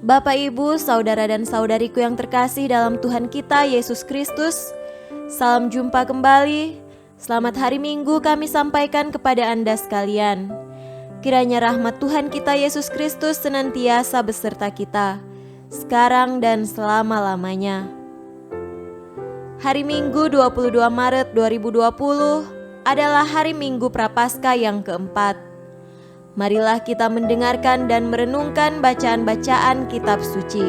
Bapak, Ibu, saudara dan saudariku yang terkasih dalam Tuhan kita Yesus Kristus, salam jumpa kembali. Selamat hari Minggu kami sampaikan kepada Anda sekalian. Kiranya rahmat Tuhan kita Yesus Kristus senantiasa beserta kita, sekarang dan selama-lamanya. Hari Minggu 22 Maret 2020 adalah hari Minggu Prapaskah yang keempat. Marilah kita mendengarkan dan merenungkan bacaan-bacaan kitab suci.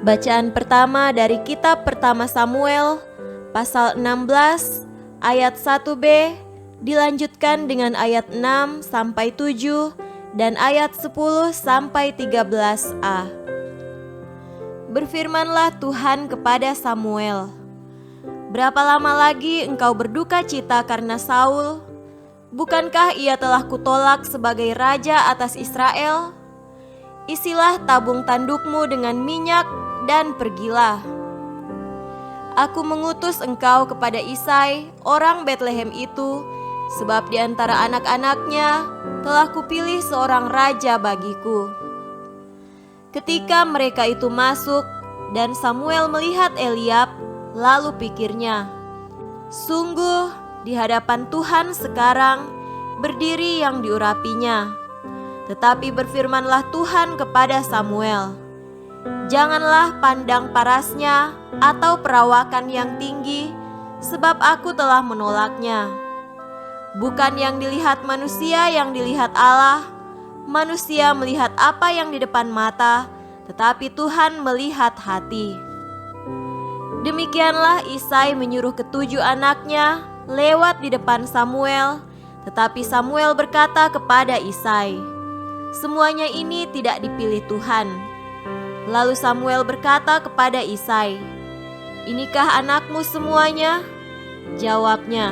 Bacaan pertama dari kitab pertama Samuel, pasal 16, ayat 1b, dilanjutkan dengan ayat 6 sampai 7 dan ayat 10 sampai 13a. Berfirmanlah Tuhan kepada Samuel, "Berapa lama lagi engkau berduka cita karena Saul? Bukankah ia telah kutolak sebagai raja atas Israel? Isilah tabung tandukmu dengan minyak dan pergilah. Aku mengutus engkau kepada Isai, orang Betlehem itu, sebab di antara anak-anaknya telah kupilih seorang raja bagiku." Ketika mereka itu masuk dan Samuel melihat Eliab, lalu pikirnya, "Sungguh di hadapan Tuhan sekarang berdiri yang diurapinya." Tetapi berfirmanlah Tuhan kepada Samuel, "Janganlah pandang parasnya atau perawakan yang tinggi, sebab aku telah menolaknya. Bukan yang dilihat manusia yang dilihat Allah. Manusia melihat apa yang di depan mata, tetapi Tuhan melihat hati." Demikianlah Isai menyuruh ketujuh anaknya lewat di depan Samuel, tetapi Samuel berkata kepada Isai, "Semuanya ini tidak dipilih Tuhan." Lalu Samuel berkata kepada Isai, "Inikah anakmu semuanya?" Jawabnya,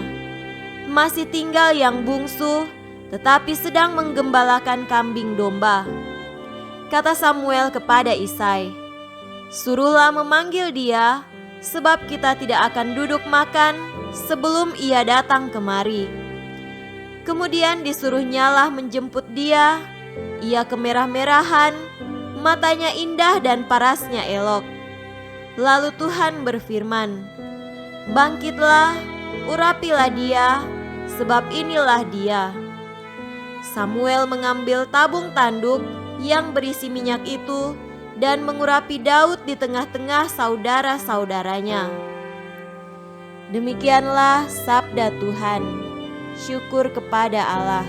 "Masih tinggal yang bungsu, tetapi sedang menggembalakan kambing domba." Kata Samuel kepada Isai, "Suruhlah memanggil dia, sebab kita tidak akan duduk makan sebelum ia datang kemari." Kemudian disuruhnyalah menjemput dia. Ia kemerah-merahan, matanya indah dan parasnya elok. Lalu Tuhan berfirman, "Bangkitlah, urapilah dia, sebab inilah dia." Samuel mengambil tabung tanduk yang berisi minyak itu dan mengurapi Daud di tengah-tengah saudara-saudaranya. Demikianlah sabda Tuhan. Syukur kepada Allah.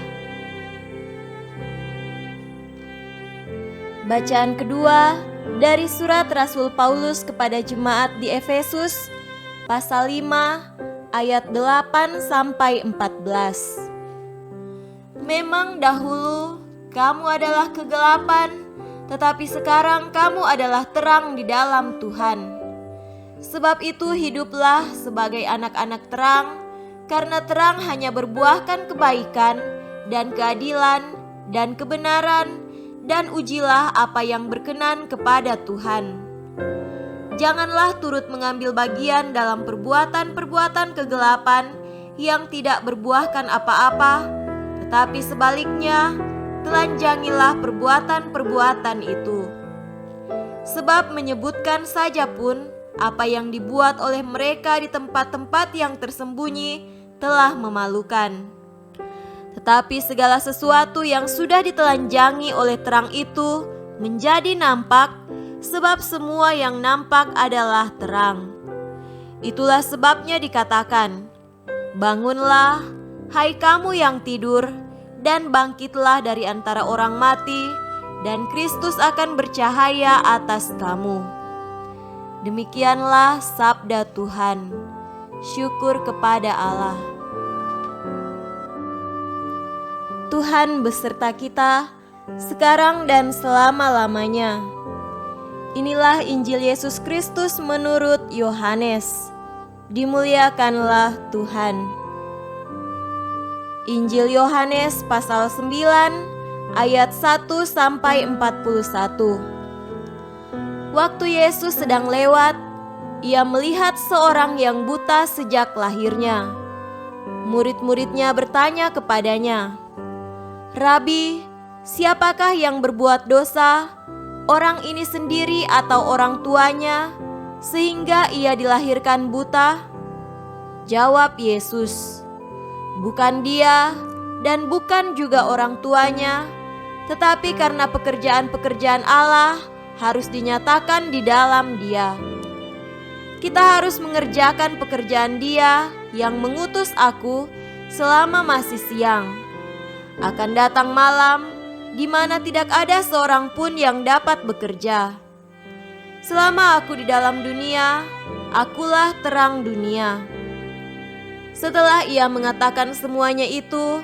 Bacaan kedua dari surat Rasul Paulus kepada jemaat di Efesus, pasal 5, ayat 8 sampai 14. "Memang dahulu kamu adalah kegelapan, tetapi sekarang kamu adalah terang di dalam Tuhan. Sebab itu hiduplah sebagai anak-anak terang, karena terang hanya berbuahkan kebaikan dan keadilan dan kebenaran, dan ujilah apa yang berkenan kepada Tuhan. Janganlah turut mengambil bagian dalam perbuatan-perbuatan kegelapan yang tidak berbuahkan apa-apa, tetapi sebaliknya telanjangilah perbuatan-perbuatan itu. Sebab menyebutkan saja pun apa yang dibuat oleh mereka di tempat-tempat yang tersembunyi telah memalukan. Tetapi segala sesuatu yang sudah ditelanjangi oleh terang itu menjadi nampak, sebab semua yang nampak adalah terang. Itulah sebabnya dikatakan, 'Bangunlah, hai kamu yang tidur, dan bangkitlah dari antara orang mati, dan Kristus akan bercahaya atas kamu.' Demikianlah sabda Tuhan. Syukur kepada Allah. Tuhan beserta kita, sekarang dan selama-lamanya. Inilah Injil Yesus Kristus menurut Yohanes. Dimuliakanlah Tuhan. Injil Yohanes pasal 9, ayat 1 sampai 41. Waktu Yesus sedang lewat, ia melihat seorang yang buta sejak lahirnya. Murid-muridnya bertanya kepadanya, "Rabi, siapakah yang berbuat dosa, orang ini sendiri atau orang tuanya, sehingga ia dilahirkan buta?" Jawab Yesus, "Bukan dia dan bukan juga orang tuanya, tetapi karena pekerjaan-pekerjaan Allah harus dinyatakan di dalam dia. Kita harus mengerjakan pekerjaan Dia yang mengutus aku selama masih siang. Akan datang malam di mana tidak ada seorang pun yang dapat bekerja. Selama aku di dalam dunia, akulah terang dunia." Setelah ia mengatakan semuanya itu,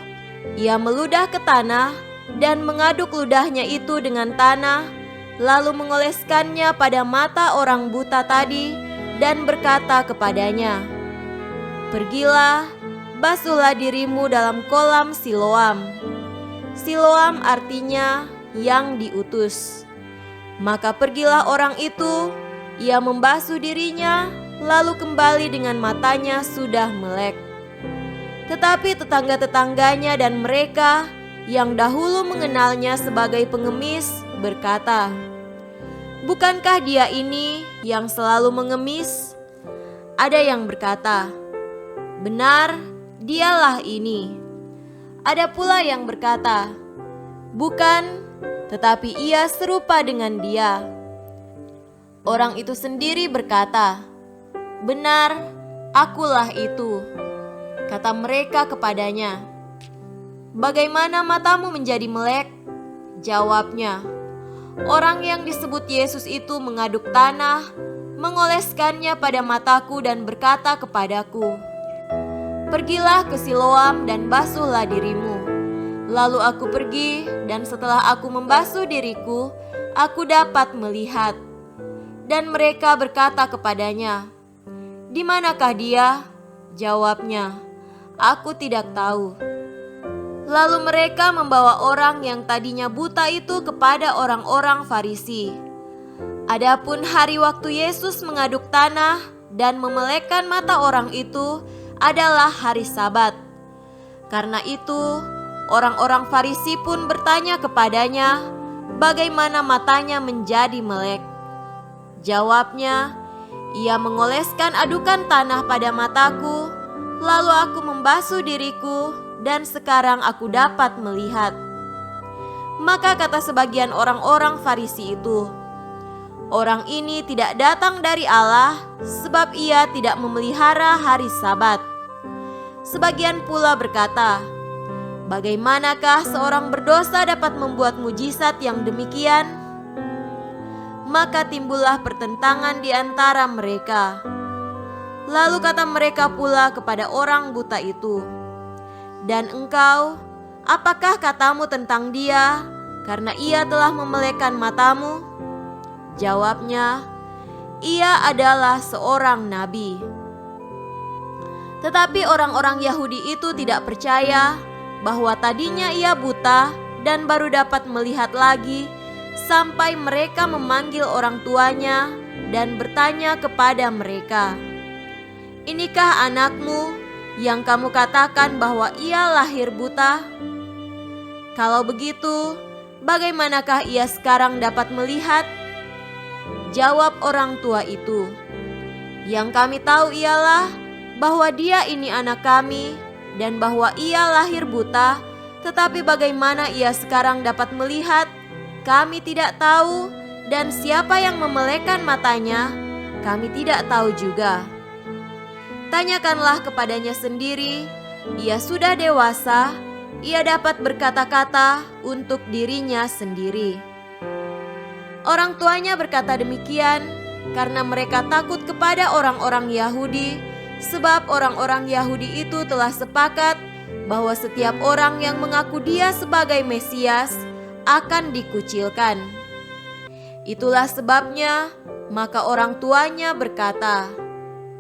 ia meludah ke tanah dan mengaduk ludahnya itu dengan tanah, lalu mengoleskannya pada mata orang buta tadi dan berkata kepadanya, "Pergilah, basuhlah dirimu dalam kolam Siloam." Siloam artinya yang diutus. Maka pergilah orang itu, ia membasuh dirinya, lalu kembali dengan matanya sudah melek. Tetapi tetangga-tetangganya dan mereka yang dahulu mengenalnya sebagai pengemis berkata, "Bukankah dia ini yang selalu mengemis?" Ada yang berkata, "Benar, dialah ini." Ada pula yang berkata, "Bukan, tetapi ia serupa dengan dia." Orang itu sendiri berkata, "Benar, akulah itu." Kata mereka kepadanya, "Bagaimana matamu menjadi melek?" Jawabnya, "Orang yang disebut Yesus itu mengaduk tanah, mengoleskannya pada mataku dan berkata kepadaku, 'Pergilah ke Siloam dan basuhlah dirimu.' Lalu aku pergi, dan setelah aku membasuh diriku, aku dapat melihat." Dan mereka berkata kepadanya, "Di manakah dia?" Jawabnya, "Aku tidak tahu." Lalu mereka membawa orang yang tadinya buta itu kepada orang-orang Farisi. Adapun hari waktu Yesus mengaduk tanah dan memelekkan mata orang itu adalah hari Sabat. Karena itu, orang-orang Farisi pun bertanya kepadanya, bagaimana matanya menjadi melek. Jawabnya, "Ia mengoleskan adukan tanah pada mataku, lalu aku membasuh diriku, dan sekarang aku dapat melihat." Maka kata sebagian orang-orang Farisi itu, "Orang ini tidak datang dari Allah, sebab ia tidak memelihara hari Sabat." Sebagian pula berkata, "Bagaimanakah seorang berdosa dapat membuat mujizat yang demikian?" Maka timbullah pertentangan di antara mereka. Lalu kata mereka pula kepada orang buta itu, "Dan engkau, apakah katamu tentang dia, karena ia telah memelekkan matamu?" Jawabnya, "Ia adalah seorang nabi." Tetapi orang-orang Yahudi itu tidak percaya bahwa tadinya ia buta dan baru dapat melihat lagi, sampai mereka memanggil orang tuanya dan bertanya kepada mereka, "Inikah anakmu yang kamu katakan bahwa ia lahir buta? Kalau begitu, bagaimanakah ia sekarang dapat melihat?" Jawab orang tua itu, "Yang kami tahu ialah bahwa dia ini anak kami dan bahwa ia lahir buta, tetapi bagaimana ia sekarang dapat melihat, kami tidak tahu, dan siapa yang memelekkan matanya, kami tidak tahu juga. Tanyakanlah kepadanya sendiri, ia sudah dewasa, ia dapat berkata-kata untuk dirinya sendiri." Orang tuanya berkata demikian karena mereka takut kepada orang-orang Yahudi, sebab orang-orang Yahudi itu telah sepakat bahwa setiap orang yang mengaku dia sebagai Mesias akan dikucilkan. Itulah sebabnya maka orang tuanya berkata,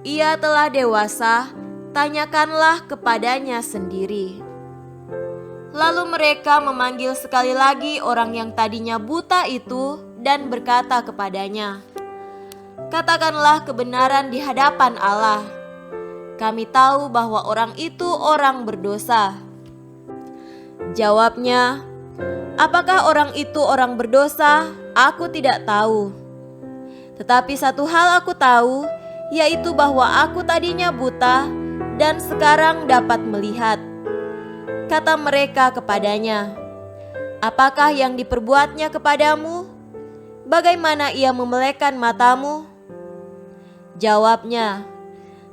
"Ia telah dewasa, tanyakanlah kepadanya sendiri." Lalu mereka memanggil sekali lagi orang yang tadinya buta itu dan berkata kepadanya, "Katakanlah kebenaran di hadapan Allah. Kami tahu bahwa orang itu orang berdosa." Jawabnya, "Apakah orang itu orang berdosa Aku tidak tahu. Tetapi satu hal aku tahu, yaitu bahwa aku tadinya buta dan sekarang dapat melihat." Kata mereka kepadanya, "Apakah yang diperbuatnya kepadamu? Bagaimana ia memelekkan matamu?" Jawabnya,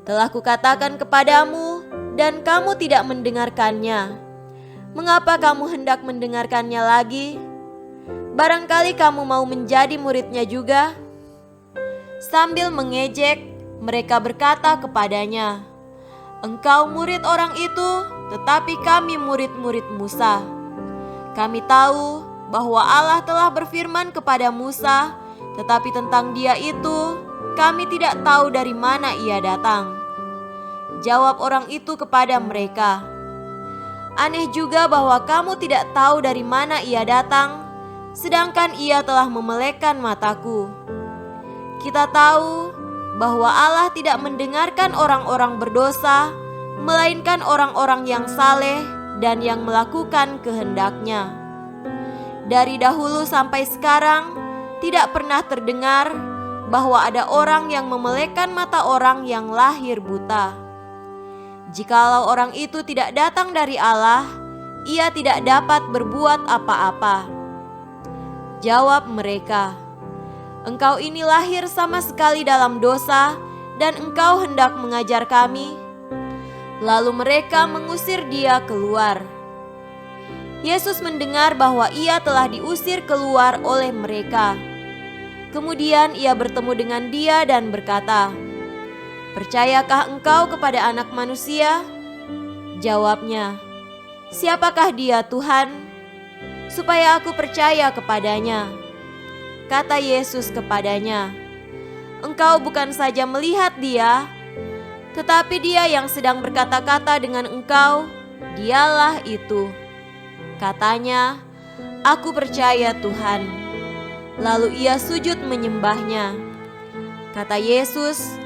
"Telah kukatakan kepadamu dan kamu tidak mendengarkannya. Mengapa kamu hendak mendengarkannya lagi? Barangkali kamu mau menjadi muridnya juga?" Sambil mengejek, mereka berkata kepadanya, "Engkau murid orang itu, tetapi kami murid-murid Musa. Kami tahu bahwa Allah telah berfirman kepada Musa, tetapi tentang Dia itu kami tidak tahu dari mana Ia datang." Jawab orang itu kepada mereka, "Aneh juga bahwa kamu tidak tahu dari mana Ia datang, sedangkan Ia telah memelekkan mataku. Kita tahu bahwa Allah tidak mendengarkan orang-orang berdosa, melainkan orang-orang yang saleh dan yang melakukan kehendak-Nya. Dari dahulu sampai sekarang tidak pernah terdengar bahwa ada orang yang memelekkan mata orang yang lahir buta. Jikalau orang itu tidak datang dari Allah, ia tidak dapat berbuat apa-apa." Jawab mereka, "Engkau ini lahir sama sekali dalam dosa, dan engkau hendak mengajar kami?" Lalu mereka mengusir Dia keluar. Yesus mendengar bahwa Ia telah diusir keluar oleh mereka. Kemudian Ia bertemu dengan dia dan berkata, "Percayakah engkau kepada Anak Manusia?" Jawabnya, "Siapakah Dia, Tuhan? Supaya aku percaya kepadanya." Kata Yesus kepadanya, "Engkau bukan saja melihat Dia, tetapi Dia yang sedang berkata-kata dengan engkau, Dialah itu." Katanya, "Aku percaya, Tuhan." Lalu ia sujud menyembahnya. Kata Yesus,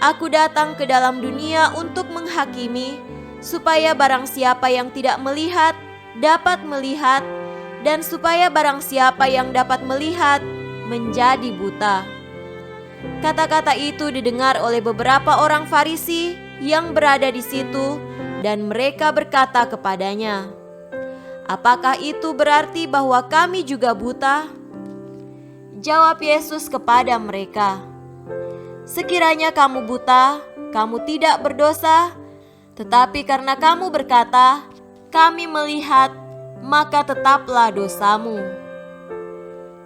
"Aku datang ke dalam dunia untuk menghakimi, supaya barang siapa yang tidak melihat dapat melihat, dan supaya barang siapa yang dapat melihat menjadi buta." Kata-kata itu didengar oleh beberapa orang Farisi yang berada di situ, dan mereka berkata kepadanya, "Apakah itu berarti bahwa kami juga buta?" Jawab Yesus kepada mereka, "Sekiranya kamu buta, kamu tidak berdosa. Tetapi karena kamu berkata, 'Kami melihat,' maka tetaplah dosamu."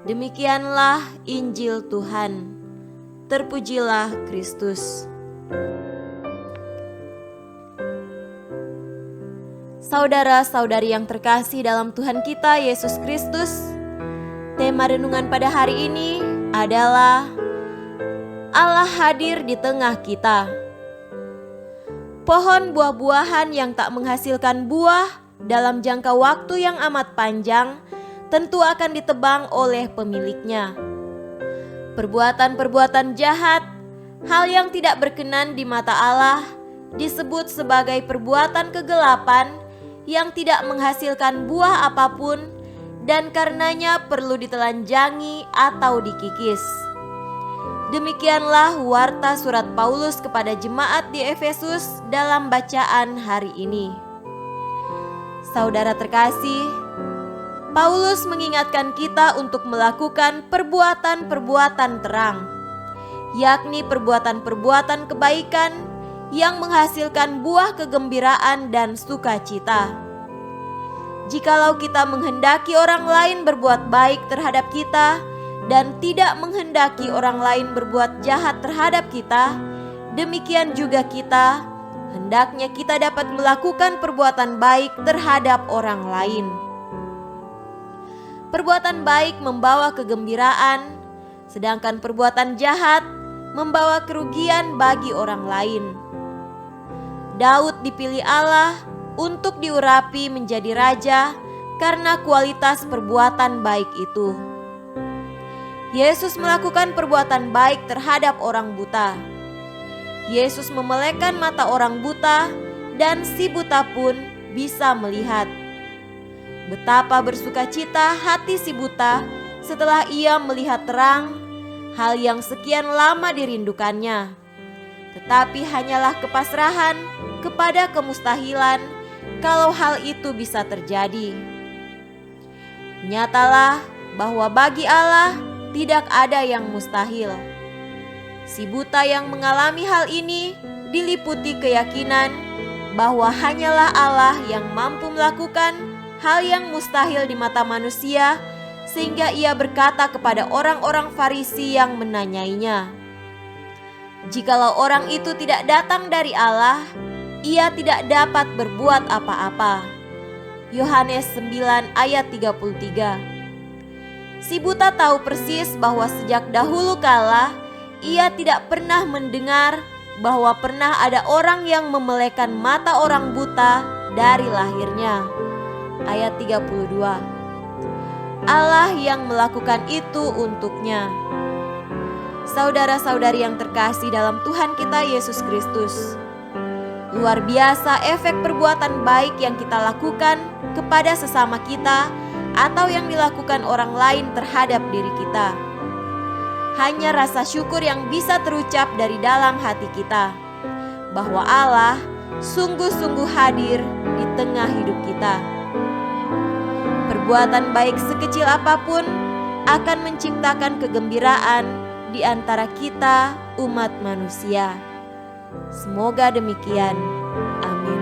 Demikianlah Injil Tuhan. Terpujilah Kristus. Saudara-saudari yang terkasih dalam Tuhan kita Yesus Kristus, tema renungan pada hari ini adalah Allah hadir di tengah kita. Pohon buah-buahan yang tak menghasilkan buah dalam jangka waktu yang amat panjang tentu akan ditebang oleh pemiliknya. Perbuatan-perbuatan jahat, hal yang tidak berkenan di mata Allah, disebut sebagai perbuatan kegelapan yang tidak menghasilkan buah apapun, dan karenanya perlu ditelanjangi atau dikikis. Demikianlah warta surat Paulus kepada jemaat di Efesus dalam bacaan hari ini. Saudara terkasih, Paulus mengingatkan kita untuk melakukan perbuatan-perbuatan terang, yakni perbuatan-perbuatan kebaikan yang menghasilkan buah kegembiraan dan sukacita. Jikalau kita menghendaki orang lain berbuat baik terhadap kita dan tidak menghendaki orang lain berbuat jahat terhadap kita, demikian juga kita, hendaknya kita dapat melakukan perbuatan baik terhadap orang lain. Perbuatan baik membawa kegembiraan, sedangkan perbuatan jahat membawa kerugian bagi orang lain. Daud dipilih Allah untuk diurapi menjadi raja karena kualitas perbuatan baik itu. Yesus melakukan perbuatan baik terhadap orang buta. Yesus memelekkan mata orang buta, dan si buta pun bisa melihat. Betapa bersukacita hati si buta setelah ia melihat terang hal yang sekian lama dirindukannya. Tetapi hanyalah kepasrahan kepada kemustahilan kalau hal itu bisa terjadi. Nyatalah bahwa bagi Allah tidak ada yang mustahil. Si buta yang mengalami hal ini diliputi keyakinan bahwa hanyalah Allah yang mampu melakukan hal yang mustahil di mata manusia, sehingga ia berkata kepada orang-orang Farisi yang menanyainya, "Jikalau orang itu tidak datang dari Allah, ia tidak dapat berbuat apa-apa." Yohanes 9 ayat 33. Si buta tahu persis bahwa sejak dahulu kala ia tidak pernah mendengar bahwa pernah ada orang yang memelekan mata orang buta dari lahirnya. Ayat 32. Allah yang melakukan itu untuknya. Saudara-saudari yang terkasih dalam Tuhan kita Yesus Kristus, luar biasa efek perbuatan baik yang kita lakukan kepada sesama kita atau yang dilakukan orang lain terhadap diri kita. Hanya rasa syukur yang bisa terucap dari dalam hati kita bahwa Allah sungguh-sungguh hadir di tengah hidup kita. Perbuatan baik sekecil apapun akan menciptakan kegembiraan di antara kita umat manusia. Semoga demikian. Amin.